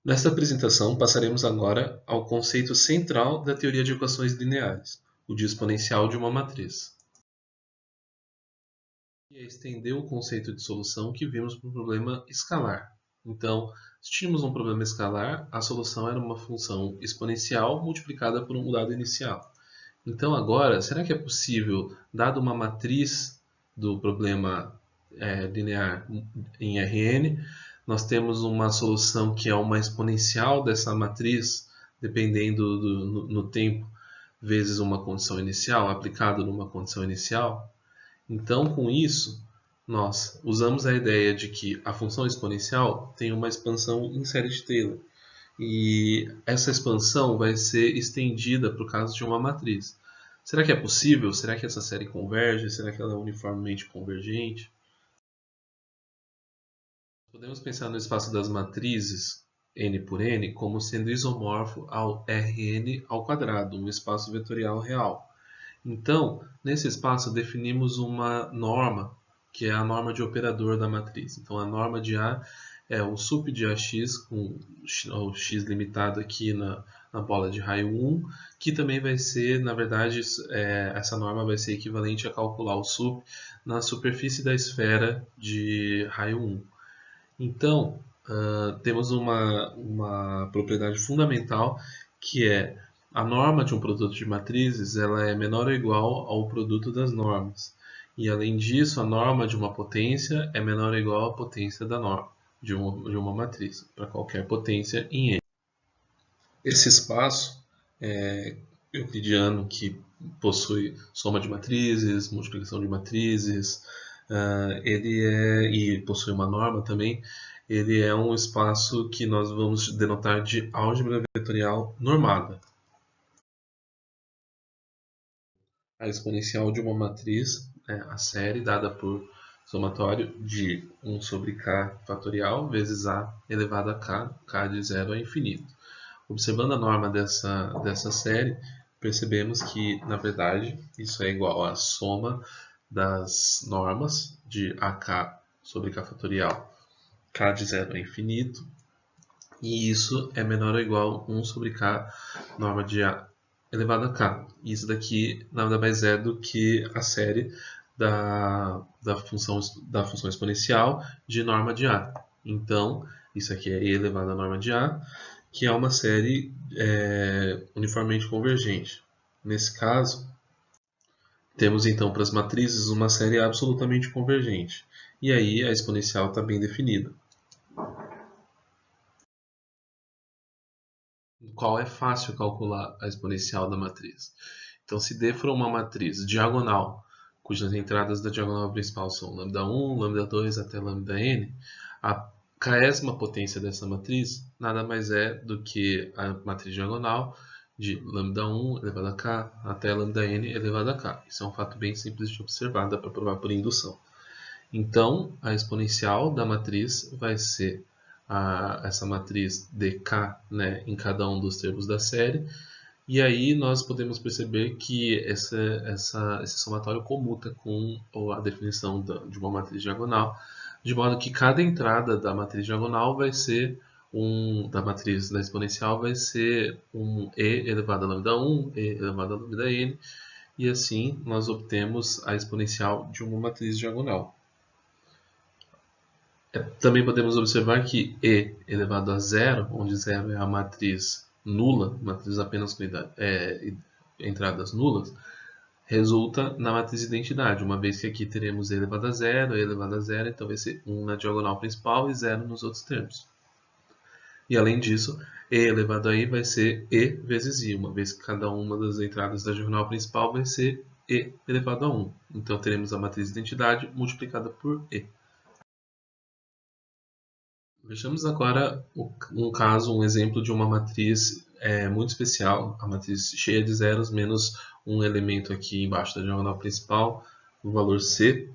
Nesta apresentação, passaremos agora ao conceito central da teoria de equações lineares, o de exponencial de uma matriz. E é estender o conceito de solução que vimos para o problema escalar. Então, se tínhamos um problema escalar, a solução era uma função exponencial multiplicada por um dado inicial. Então, agora, será que é possível, dado uma matriz do problema linear em Rn, nós temos uma solução que é uma exponencial dessa matriz, dependendo no tempo, vezes uma condição inicial, aplicado numa condição inicial? Então, com isso, nós usamos a ideia de que a função exponencial tem uma expansão em série de Taylor. E essa expansão vai ser estendida para o caso de uma matriz. Será que é possível? Será que essa série converge? Será que ela é uniformemente convergente? Podemos pensar no espaço das matrizes n por n como sendo isomorfo ao Rn ao quadrado, um espaço vetorial real. Então, nesse espaço definimos uma norma, que é a norma de operador da matriz. Então, a norma de A é o sup de AX, com o x limitado aqui na bola de raio 1, que também vai ser, na verdade, essa norma vai ser equivalente a calcular o sup na superfície da esfera de raio 1. Então, temos uma propriedade fundamental que é a norma de um produto de matrizes ela é menor ou igual ao produto das normas. E além disso, a norma de uma potência é menor ou igual à potência da norma de uma matriz, para qualquer potência em N. Esse espaço euclidiano que possui soma de matrizes, multiplicação de matrizes, e possui uma norma também, ele é um espaço que nós vamos denotar de álgebra vetorial normada. A exponencial de uma matriz é a série dada por somatório de 1 sobre k fatorial vezes a elevado a k de 0 a infinito. Observando a norma dessa série, percebemos que, na verdade, isso é igual à soma das normas de ak sobre k fatorial, k de 0 a infinito, e isso é menor ou igual a 1 sobre k, norma de a elevado a k. Isso daqui nada mais é do que a série da função exponencial de norma de a. Então, isso aqui é e elevado a norma de a, que é uma série uniformemente convergente. Nesse caso, temos então para as matrizes uma série absolutamente convergente. E aí a exponencial está bem definida. Qual é fácil calcular a exponencial da matriz? Então, se D for uma matriz diagonal, cujas entradas da diagonal principal são λ1, λ2 até λn, a késima potência dessa matriz nada mais é do que a matriz diagonal de λ1 elevado a k até λn elevado a k. Isso é um fato bem simples de observar, dá para provar por indução. Então, a exponencial da matriz vai ser essa matriz dk, né, em cada um dos termos da série. E aí nós podemos perceber que esse somatório comuta com a definição de uma matriz diagonal, de modo que cada entrada da matriz diagonal vai ser da matriz da exponencial vai ser um e elevado a λ1, e elevado a λn, e assim nós obtemos a exponencial de uma matriz diagonal. Também podemos observar que e elevado a zero, onde zero é a matriz nula, matriz apenas com entradas nulas, resulta na matriz identidade, uma vez que aqui teremos e elevado a zero, então vai ser 1 na diagonal principal e 0 nos outros termos. E além disso, e elevado a i vai ser e vezes i, uma vez que cada uma das entradas da diagonal principal vai ser e elevado a 1. Então teremos a matriz identidade multiplicada por e. Vejamos agora um exemplo de uma matriz muito especial, a matriz cheia de zeros menos um elemento aqui embaixo da diagonal principal, o valor c.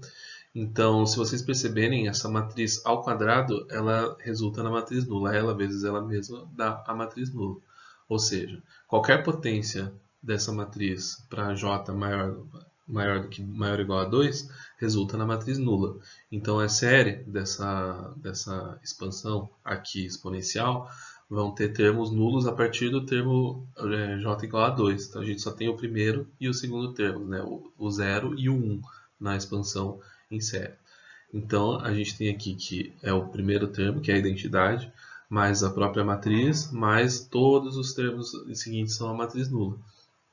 Então, se vocês perceberem, essa matriz ao quadrado, ela resulta na matriz nula. Ela vezes ela mesma dá a matriz nula. Ou seja, qualquer potência dessa matriz para j maior ou igual a 2 resulta na matriz nula. Então, a série dessa expansão aqui exponencial vão ter termos nulos a partir do termo j igual a 2. Então a gente só tem o primeiro e o segundo termo, né? O 0 e o 1 na expansão em série. Então a gente tem aqui que é o primeiro termo, que é a identidade, mais a própria matriz, mais todos os termos seguintes são a matriz nula.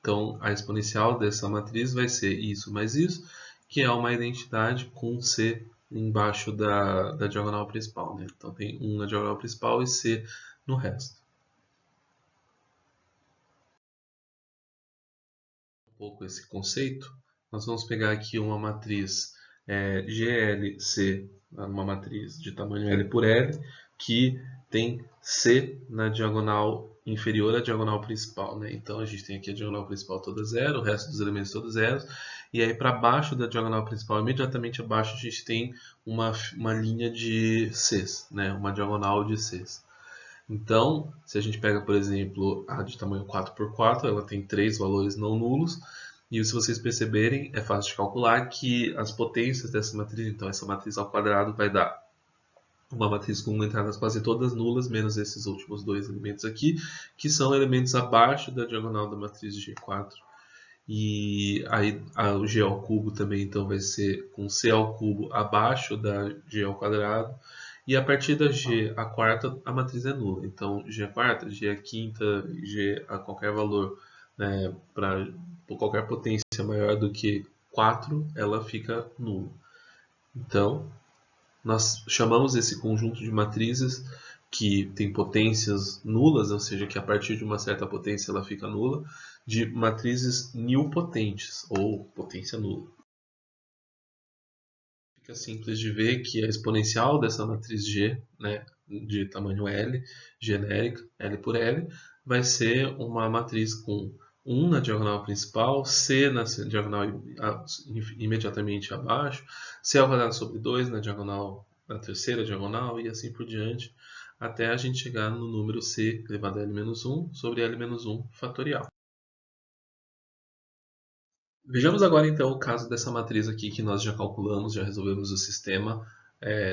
Então a exponencial dessa matriz vai ser isso mais isso, que é uma identidade com C embaixo da diagonal principal, né? Então tem 1 na diagonal principal e C no resto. Um pouco esse conceito, nós vamos pegar aqui uma matriz GLC, uma matriz de tamanho L por L, que tem C na diagonal inferior à diagonal principal, né? Então a gente tem aqui a diagonal principal toda zero, o resto dos elementos todos zeros, e aí para baixo da diagonal principal, imediatamente abaixo, a gente tem uma linha de Cs, né? Uma diagonal de Cs. Então, se a gente pega, por exemplo, a de tamanho 4x4, ela tem 3 valores não nulos, e se vocês perceberem, é fácil de calcular que as potências dessa matriz, então essa matriz ao quadrado vai dar uma matriz com entradas quase todas nulas, menos esses últimos dois elementos aqui, que são elementos abaixo da diagonal da matriz G4. E aí o G ao cubo também então vai ser com C ao cubo abaixo da G ao quadrado. E a partir da G a quarta, a matriz é nula. Então, G a quarta, G a quinta, G a qualquer valor, né, para qualquer potência maior do que 4, ela fica nula. Então, nós chamamos esse conjunto de matrizes que tem potências nulas, ou seja, que a partir de uma certa potência ela fica nula, de matrizes nilpotentes, ou potência nula. Fica simples de ver que a exponencial dessa matriz G, né, de tamanho L, genérica, L por L, vai ser uma matriz com 1 na diagonal principal, C na diagonal imediatamente abaixo, C ao quadrado sobre 2 na diagonal, na terceira diagonal e assim por diante, até a gente chegar no número C elevado a L-1 sobre L-1 fatorial. Vejamos agora então o caso dessa matriz aqui que nós já calculamos, já resolvemos o sistema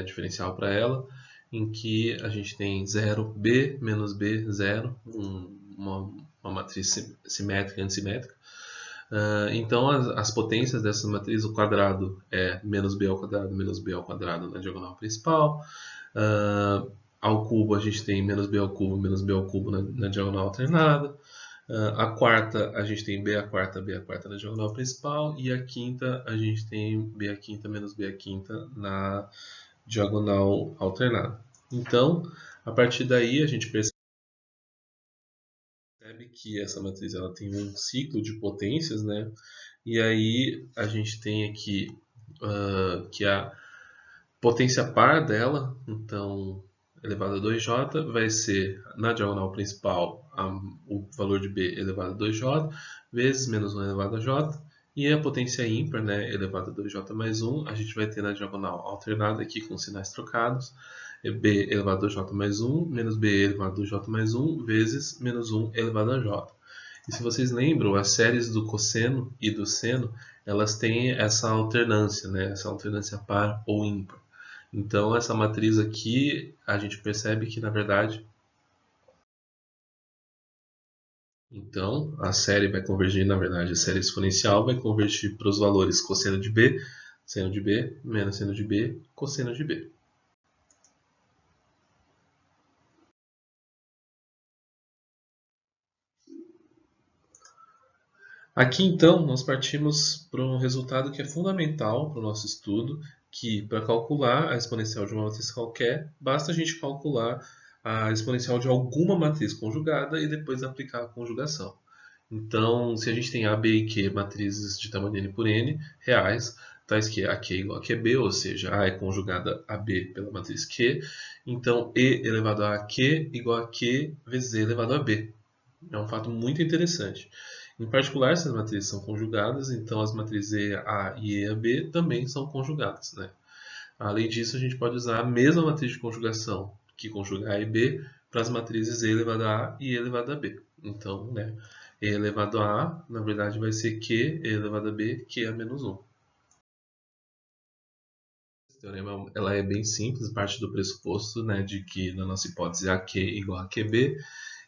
diferencial para ela, em que a gente tem 0b menos b, 0, uma matriz simétrica e antissimétrica. Então as potências dessa matriz, o quadrado é menos b ao quadrado na diagonal principal. Ao cubo a gente tem menos b ao cubo na diagonal alternada. A quarta, a gente tem b a quarta na diagonal principal, e a quinta, a gente tem b a quinta menos b a quinta na diagonal alternada. Então, a partir daí, a gente percebe que essa matriz ela tem um ciclo de potências, né? E aí a gente tem aqui que a potência par dela, então elevado a 2j, vai ser na diagonal principal o valor de b elevado a 2j, vezes menos 1 elevado a j, e a potência ímpar, né, elevado a 2j mais 1, a gente vai ter na diagonal alternada aqui com sinais trocados, b elevado a j mais 1, menos b elevado a j mais 1, vezes menos 1 elevado a j. E se vocês lembram, as séries do cosseno e do seno, elas têm essa alternância, né, essa alternância par ou ímpar. Então, essa matriz aqui, a gente percebe que, na verdade, então, a série vai convergir, na verdade, a série exponencial vai convergir para os valores cosseno de B, seno de B, menos seno de B, cosseno de B. Aqui, então, nós partimos para um resultado que é fundamental para o nosso estudo, que para calcular a exponencial de uma matriz qualquer, basta a gente calcular a exponencial de alguma matriz conjugada e depois aplicar a conjugação. Então, se a gente tem A, B e Q matrizes de tamanho n por n reais, tais que AK igual a QB, ou seja, A é conjugada a B pela matriz Q, então E elevado a Q igual a Q vezes E elevado a B. É um fato muito interessante. Em particular, essas matrizes são conjugadas, então as matrizes EA e EAB também são conjugadas, né? Além disso, a gente pode usar a mesma matriz de conjugação que conjuga A e B para as matrizes E elevado a A e E elevado a B. Então, né, E elevado a A, na verdade, vai ser Q, E elevado a B, Q a menos 1. Esse teorema ela é bem simples, parte do pressuposto, né, de que na nossa hipótese AQ igual a QB.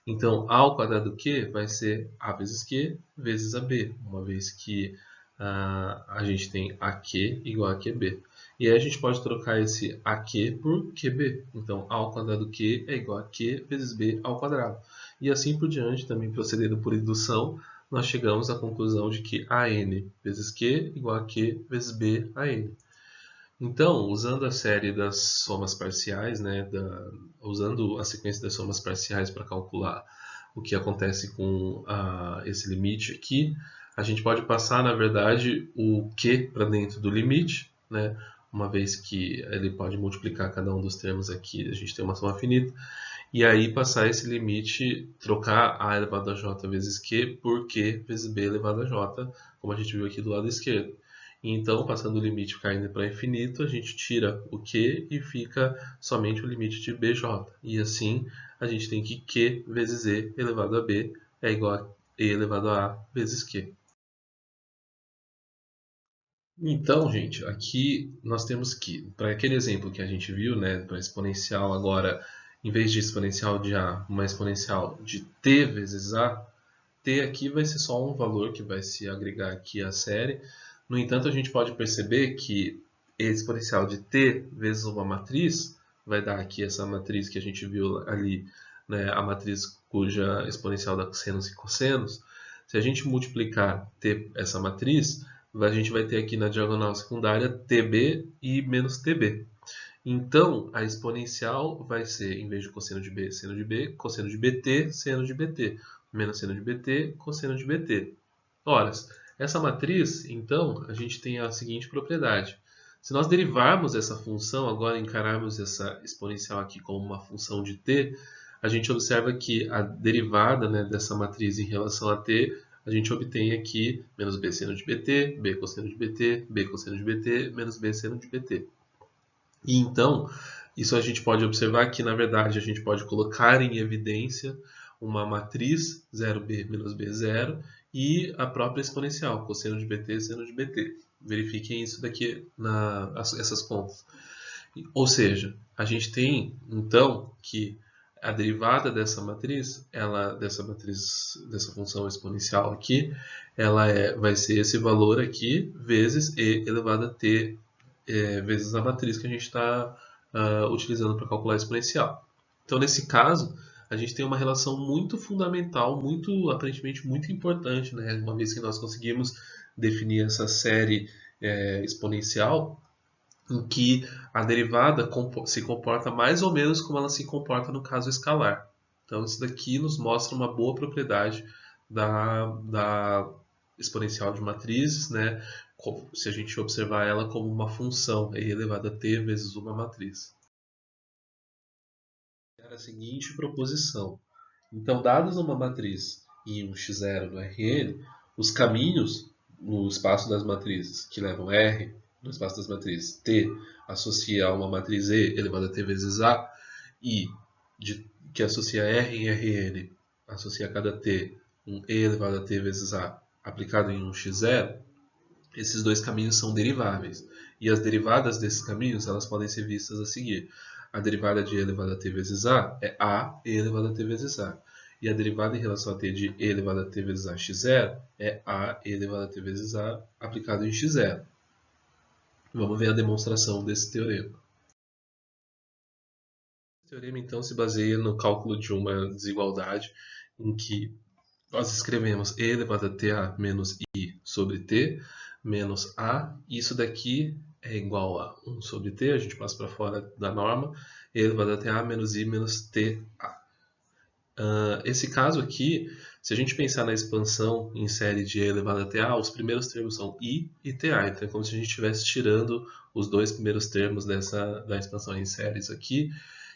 Então, A ao quadrado Q vai ser A vezes Q vezes AB, uma vez que a gente tem AQ igual a QB. E aí a gente pode trocar esse AQ por QB. Então, A ao quadrado Q é igual a Q vezes B ao quadrado. E assim por diante, também procedendo por indução, nós chegamos à conclusão de que AN vezes Q igual a Q vezes B AN. Então, usando a série das somas parciais, né, usando a sequência das somas parciais para calcular o que acontece com esse limite aqui, a gente pode passar, na verdade, o Q para dentro do limite, né, uma vez que ele pode multiplicar cada um dos termos aqui, a gente tem uma soma finita, e aí passar esse limite, trocar A elevado a J vezes Q por Q vezes B elevado a J, como a gente viu aqui do lado esquerdo. Então, passando o limite caindo para infinito, a gente tira o Q e fica somente o limite de BJ. E assim, a gente tem que Q vezes E elevado a B é igual a E elevado a A vezes Q. Então, gente, aqui nós temos que, para aquele exemplo que a gente viu, né, para exponencial agora, em vez de exponencial de A, uma exponencial de T vezes A, T aqui vai ser só um valor que vai se agregar aqui à série. No entanto, a gente pode perceber que exponencial de t vezes uma matriz vai dar aqui essa matriz que a gente viu ali, né, a matriz cuja exponencial dá senos e cossenos. Se a gente multiplicar essa matriz, a gente vai ter aqui na diagonal secundária tb e menos tb. Então, a exponencial vai ser, em vez de cosseno de b, seno de b, cosseno de bt, seno de bt, menos seno de bt, cosseno de bt. Ora, essa matriz, então, a gente tem a seguinte propriedade. Se nós derivarmos essa função, agora encararmos essa exponencial aqui como uma função de t, a gente observa que a derivada, né, dessa matriz em relação a t, a gente obtém aqui menos b seno de bt, b cosseno de bt, b cosseno de bt, menos b seno de bt. E então, isso a gente pode observar que, na verdade, a gente pode colocar em evidência uma matriz 0b menos b0 e a própria exponencial, cosseno de bt, seno de bt. Verifiquem isso daqui, essas contas. Ou seja, a gente tem, então, que a derivada dessa matriz, dessa função exponencial aqui, vai ser esse valor aqui vezes e elevado a t vezes a matriz que a gente está utilizando para calcular a exponencial. Então, nesse caso, a gente tem uma relação muito fundamental, aparentemente muito importante, né? Uma vez que nós conseguimos definir essa série exponencial, em que a derivada se comporta mais ou menos como ela se comporta no caso escalar. Então, isso daqui nos mostra uma boa propriedade da exponencial de matrizes, né? Se a gente observar ela como uma função e elevada a t vezes uma matriz. Era a seguinte proposição. Então, dados uma matriz e um x0 no Rn, os caminhos no espaço das matrizes que levam R, no espaço das matrizes T, associa a uma matriz E elevada a T vezes A, e que associa R em Rn, associa a cada T um E elevado a T vezes A aplicado em um x0, esses dois caminhos são deriváveis. E as derivadas desses caminhos elas podem ser vistas a seguir. A derivada de e elevado a t vezes a é a e elevado a t vezes a. E a derivada em relação a t de e elevado a t vezes a x0 é a e elevado a t vezes a aplicado em x0. Vamos ver a demonstração desse teorema. Esse teorema, então, se baseia no cálculo de uma desigualdade em que nós escrevemos e elevado a ta menos i sobre t menos a. Isso daqui é igual a 1 sobre t, a gente passa para fora da norma, e elevado a ta menos i menos ta. Esse caso aqui, se a gente pensar na expansão em série de e elevado a ta, os primeiros termos são i e ta. Então é como se a gente estivesse tirando os dois primeiros termos da expansão em séries aqui.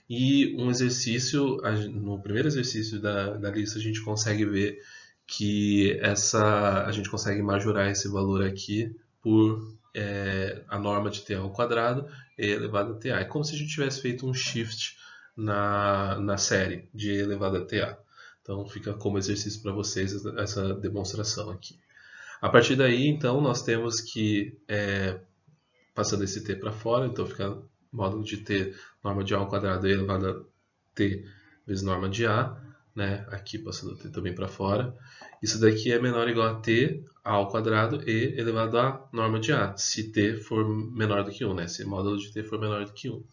E um exercício, no primeiro exercício da lista, a gente consegue ver que a gente consegue majorar esse valor aqui por a norma de t ao quadrado e elevado a ta. É como se a gente tivesse feito um shift na série de e elevado a ta. Então fica como exercício para vocês essa demonstração aqui. A partir daí, então, nós temos que passando esse t para fora, então fica módulo de t, norma de a ao quadrado e elevado a t vezes norma de a, né? Aqui passando o t também para fora. Isso daqui é menor ou igual a t ao quadrado e elevado a norma de a, se t for menor do que 1, né? Se o módulo de t for menor do que 1.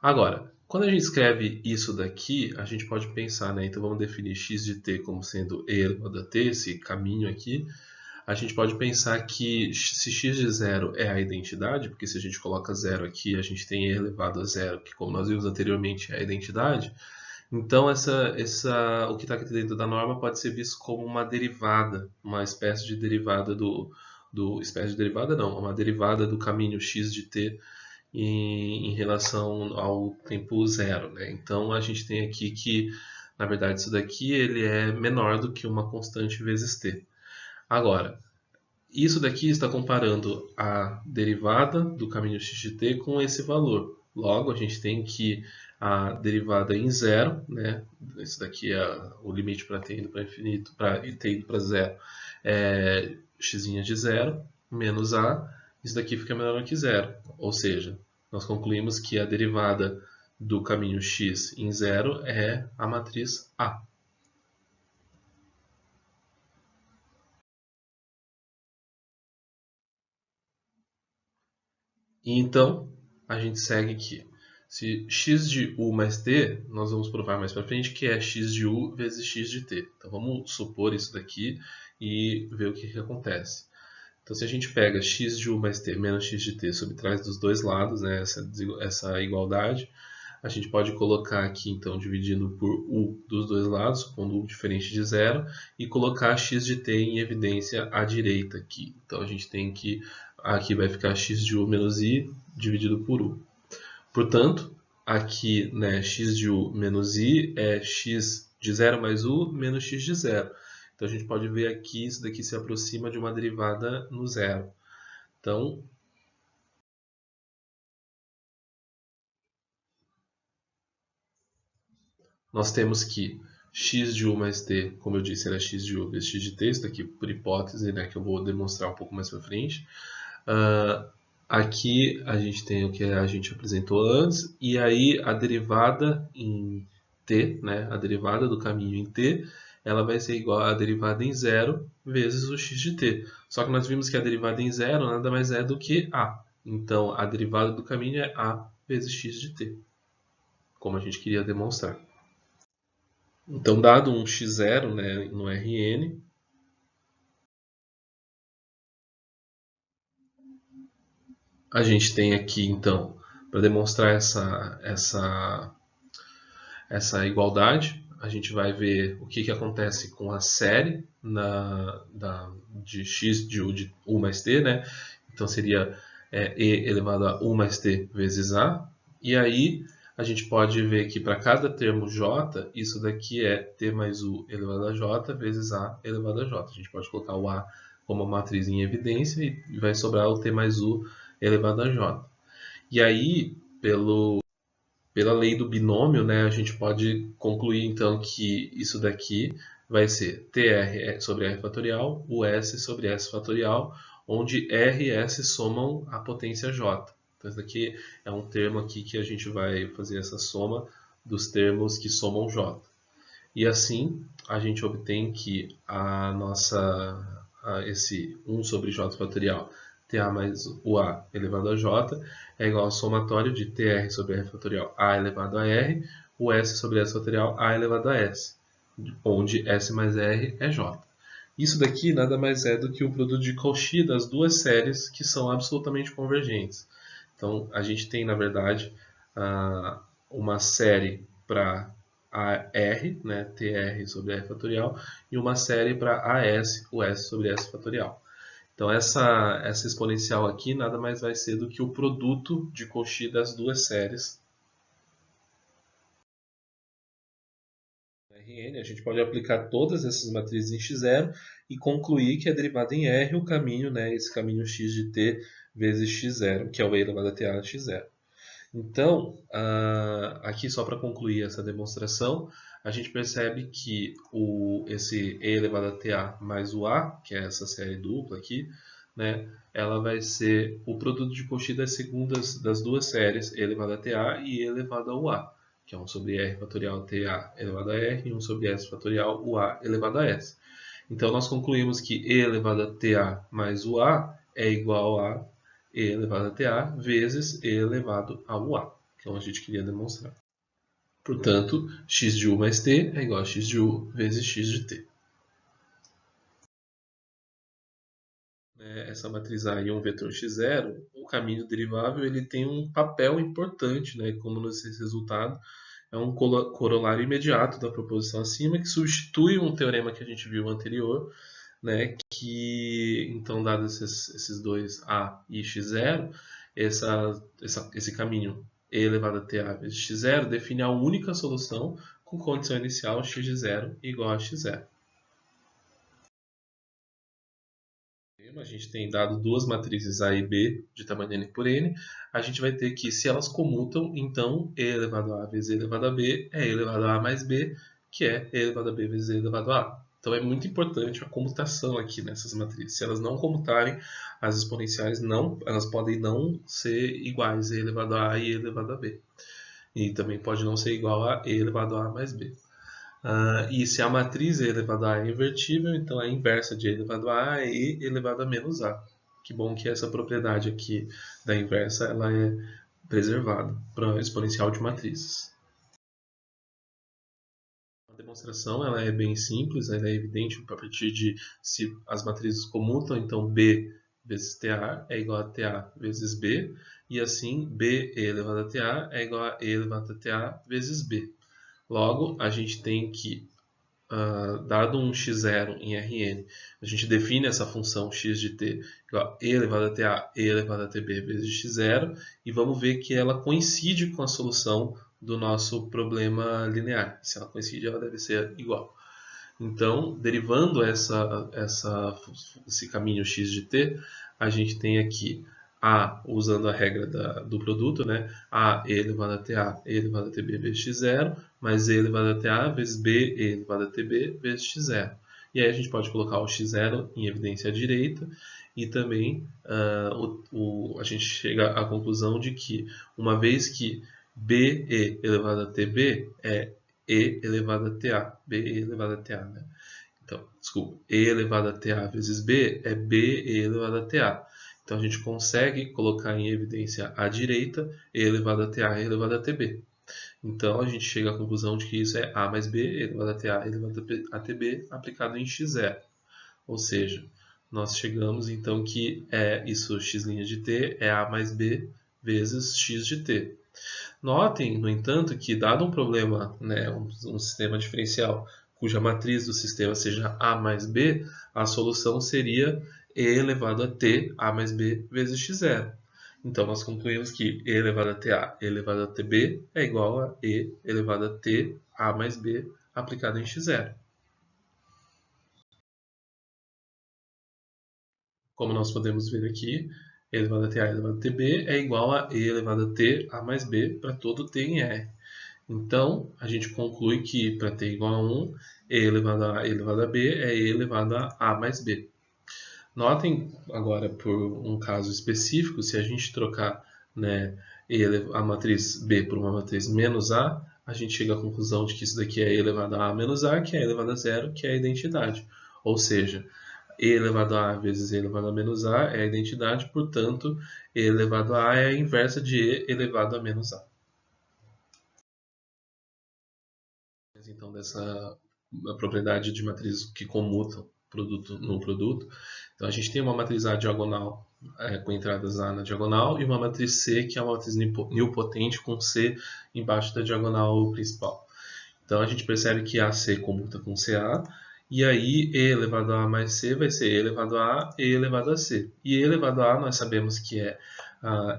Agora, quando a gente escreve isso daqui, a gente pode pensar, né? Então vamos definir x de t como sendo e elevado a t, esse caminho aqui. A gente pode pensar que se x de 0 é a identidade, porque se a gente coloca 0 aqui, a gente tem e elevado a 0, que como nós vimos anteriormente é a identidade. Então o que está aqui dentro da norma pode ser visto como uma derivada, uma espécie de derivada uma derivada do caminho x de t em relação ao tempo zero, né? Então a gente tem aqui que, na verdade, isso daqui ele é menor do que uma constante vezes t. Agora, isso daqui está comparando a derivada do caminho x de t com esse valor. Logo, a gente tem que a derivada em zero, né? Esse daqui é o limite para t indo para infinito, para t indo para zero, é x de zero menos a, isso daqui fica menor que zero. Ou seja, nós concluímos que a derivada do caminho x em zero é a matriz A. E então, a gente segue aqui. Se x de u mais t, nós vamos provar mais para frente que é x de u vezes x de t. Então vamos supor isso daqui e ver o que acontece. Então se a gente pega x de u mais t menos x de t, subtrai dos dois lados, né, essa igualdade, a gente pode colocar aqui, então, dividindo por u dos dois lados, pondo u diferente de zero, e colocar x de t em evidência à direita aqui. Então a gente tem que, aqui vai ficar x de u menos i dividido por u. Portanto, aqui, né, x de u menos i é x de 0 mais u menos x de 0. Então a gente pode ver aqui, isso daqui se aproxima de uma derivada no zero. Então, nós temos que x de u mais t, como eu disse, era x de u vezes x de t, isso daqui por hipótese, né, que eu vou demonstrar um pouco mais para frente. Aqui a gente tem o que a gente apresentou antes, e aí a derivada em t, né, a derivada do caminho em t, ela vai ser igual à derivada em zero vezes o x de t. Só que nós vimos que a derivada em zero nada mais é do que a. Então, a derivada do caminho é a vezes x de t, como a gente queria demonstrar. Então, dado um x0, né, no Rn, a gente tem aqui, então, para demonstrar essa igualdade, a gente vai ver o que acontece com a série de x de u mais t, né? Então seria e elevado a u mais t vezes a. E aí a gente pode ver que para cada termo j, isso daqui é t mais u elevado a j vezes a elevado a j. A gente pode colocar o a como uma matriz em evidência e vai sobrar o t mais u elevado a j. E aí, pela lei do binômio, né, a gente pode concluir então que isso daqui vai ser TR sobre R fatorial, US sobre S fatorial, onde R e S somam a potência J. Então, isso daqui é um termo aqui que a gente vai fazer essa soma dos termos que somam J. E assim, a gente obtém que esse 1 sobre J fatorial TA mais o A elevado a J é igual ao somatório de TR sobre R fatorial A elevado a R, o S sobre S fatorial A elevado a S, onde S mais R é J. Isso daqui nada mais é do que o produto de Cauchy das duas séries que são absolutamente convergentes. Então, a gente tem, na verdade, uma série para AR, né, TR sobre R fatorial, e uma série para AS, o S sobre S fatorial. Então essa exponencial aqui nada mais vai ser do que o produto de Cauchy das duas séries. Rn, a gente pode aplicar todas essas matrizes em x0 e concluir que a derivada em R, o caminho, né, esse caminho x de t vezes x0, que é o e elevado a ta de x0. Então, aqui só para concluir essa demonstração, a gente percebe que esse e elevado a ta mais o a, que é essa série dupla aqui, né, ela vai ser o produto de coxi das duas séries e elevado a ta e e elevado ao a, que é 1 sobre r fatorial ta elevado a r e 1 sobre s fatorial ua elevado a s. Então, nós concluímos que e elevado a ta mais ua é igual a e elevado a ta vezes e elevado a ua, que é o que a gente queria demonstrar. Portanto, x de u mais t é igual a x de u vezes x de t. Essa matriz A e um vetor x0, o caminho derivável ele tem um papel importante, né, como nesse resultado é um corolário imediato da proposição acima que substitui um teorema que a gente viu anterior, né, que então dados esses dois A e x0, esse caminho e elevado a ta vezes x0 define a única solução com condição inicial x de 0 igual a x0. A gente tem dado duas matrizes A e B de tamanho n por n, a gente vai ter que, se elas comutam, então e elevado a vezes e elevado a b é e elevado a mais b, que é e elevado a b vezes e elevado a a. Então é muito importante a comutação aqui nessas matrizes. Se elas não comutarem, as exponenciais elas podem não ser iguais a e elevado a e elevado a b. E também pode não ser igual a e elevado a mais b. E se a matriz e elevado a é invertível, então a inversa de e elevado a é e elevado a menos a. Que bom que essa propriedade aqui da inversa ela é preservada para a exponencial de matrizes. A demonstração ela é bem simples, ela é evidente a partir de se as matrizes comutam, então b vezes ta é igual a ta vezes b, e assim b e elevado a ta é igual a e elevado a ta vezes b. Logo, a gente tem que dado um x0 em Rn, a gente define essa função x de t igual a e elevado a ta e elevado a tb vezes x0 e vamos ver que ela coincide com a solução do nosso problema linear. Se ela coincide, ela deve ser igual. Então, derivando esse caminho x de t, a gente tem aqui a, usando a regra do produto, né? A e elevado a ta e elevado a tb vezes x0, mais e elevado a ta vezes b e elevado a tb vezes x0. E aí a gente pode colocar o x0 em evidência à direita e também a gente chega à conclusão de que, uma vez que be elevado a tb é e elevado a ta, b elevado a ta, né? Então, desculpa, e elevado a ta vezes b é b e elevado a ta. Então a gente consegue colocar em evidência à direita e elevado a ta e elevado a tb. Então a gente chega à conclusão de que isso é a mais b elevado a ta elevado a tb aplicado em x0. Ou seja, nós chegamos então que isso x' de t é a mais b vezes x de t. Notem, no entanto, que dado um problema, né, um sistema diferencial cuja matriz do sistema seja a mais b, a solução seria e elevado a t a mais b vezes x0. Então, nós concluímos que e elevado a ta e elevado a tb é igual a e elevado a t a mais b aplicado em x0. Como nós podemos ver aqui, e elevado a ta elevado a tb é igual a e elevado a t a mais b para todo t em R. Então, a gente conclui que para t igual a 1, e elevado a b é e elevado a mais b. Notem agora, por um caso específico, se a gente trocar, né, a matriz b por uma matriz menos a gente chega à conclusão de que isso daqui é e elevado a menos a, que é e elevado a zero, que é a identidade. Ou seja, e elevado a vezes e elevado a menos a é a identidade, portanto, e elevado a é a inversa de e elevado a menos a. Então, dessa propriedade de matrizes que comutam no produto. Então, a gente tem uma matriz A diagonal com entradas A na diagonal e uma matriz C, que é uma matriz nilpotente com C embaixo da diagonal principal. Então, a gente percebe que AC comuta com CA, e aí E elevado a mais C vai ser E elevado a E elevado a C. E E elevado a nós sabemos que é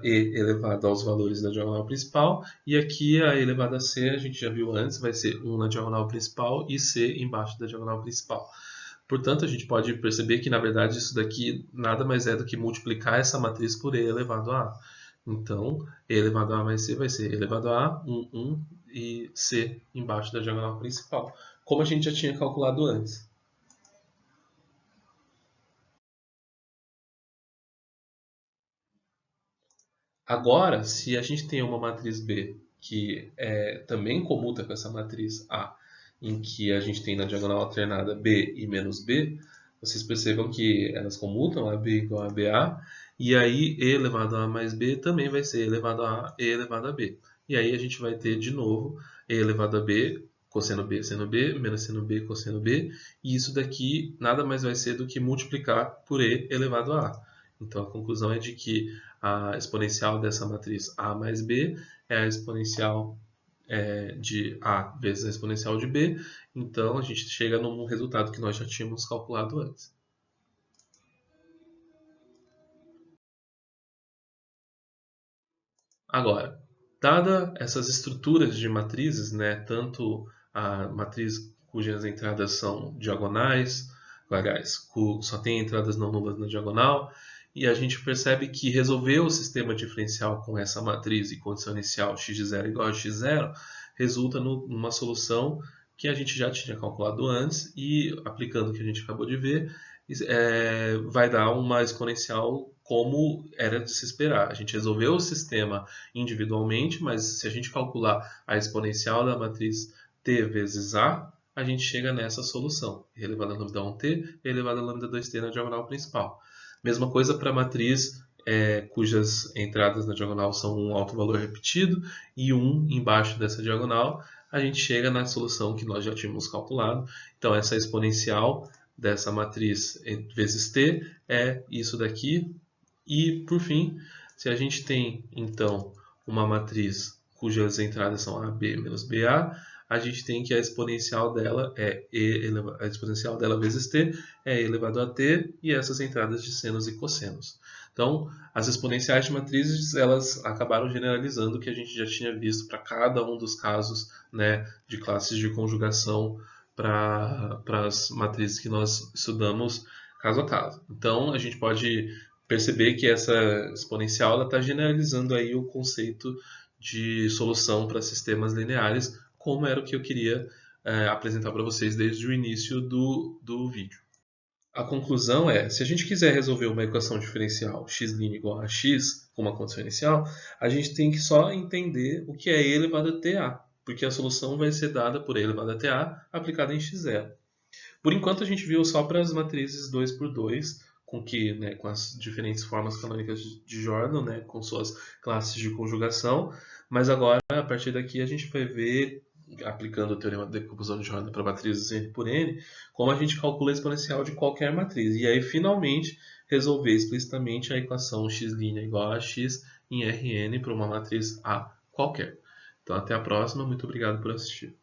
E elevado aos valores da diagonal principal, e aqui a E elevado a C a gente já viu antes, vai ser 1 na diagonal principal e C embaixo da diagonal principal. Portanto, a gente pode perceber que, na verdade, isso daqui nada mais é do que multiplicar essa matriz por E elevado a A. Então, E elevado a A mais C vai ser E elevado a A, 1 e C embaixo da diagonal principal, como a gente já tinha calculado antes. Agora, se a gente tem uma matriz B que também comuta com essa matriz A, em que a gente tem na diagonal alternada B e menos B, vocês percebam que elas comutam, AB igual a BA, e aí E elevado a mais B também vai ser E elevado a A, E elevado a B. E aí a gente vai ter de novo E elevado a B, cosseno B, seno B, menos seno B, cosseno B, e isso daqui nada mais vai ser do que multiplicar por E elevado a A. Então a conclusão é de que a exponencial dessa matriz A mais B é a exponencial de A vezes a exponencial de B, então a gente chega num resultado que nós já tínhamos calculado antes. Agora, dada essas estruturas de matrizes, né, tanto a matriz cujas entradas são diagonais, aliás, só tem entradas não nulas na diagonal, e a gente percebe que resolver o sistema diferencial com essa matriz e condição inicial x de 0 igual a x de 0 resulta numa solução que a gente já tinha calculado antes e, aplicando o que a gente acabou de ver, vai dar uma exponencial como era de se esperar. A gente resolveu o sistema individualmente, mas se a gente calcular a exponencial da matriz t vezes a, a gente chega nessa solução. E elevado a lambda 1t e elevado a lambda 2t na diagonal principal. Mesma coisa para a matriz cujas entradas na diagonal são um alto valor repetido e um embaixo dessa diagonal, a gente chega na solução que nós já tínhamos calculado. Então, essa exponencial dessa matriz vezes t é isso daqui. E, por fim, se a gente tem, então, uma matriz cujas entradas são AB menos BA, a gente tem que a exponencial dela a exponencial dela vezes t é e elevado a t, e essas entradas de senos e cossenos. Então, as exponenciais de matrizes, elas acabaram generalizando o que a gente já tinha visto para cada um dos casos, né, de classes de conjugação para as matrizes que nós estudamos caso a caso. Então, a gente pode perceber que essa exponencial está generalizando aí o conceito de solução para sistemas lineares, como era o que eu queria apresentar para vocês desde o início do vídeo. A conclusão é, se a gente quiser resolver uma equação diferencial x' igual a x com uma condição inicial, a gente tem que só entender o que é e elevado a ta, porque a solução vai ser dada por e elevado a ta aplicada em x0. Por enquanto a gente viu só para as matrizes 2 por 2, com as diferentes formas canônicas de Jordan, né, com suas classes de conjugação, mas agora, a partir daqui, a gente vai ver, aplicando o teorema da decomposição de Jordan para matrizes n por n, como a gente calcula a exponencial de qualquer matriz. E aí, finalmente, resolver explicitamente a equação x' igual a x em Rn para uma matriz A qualquer. Então, até a próxima. Muito obrigado por assistir.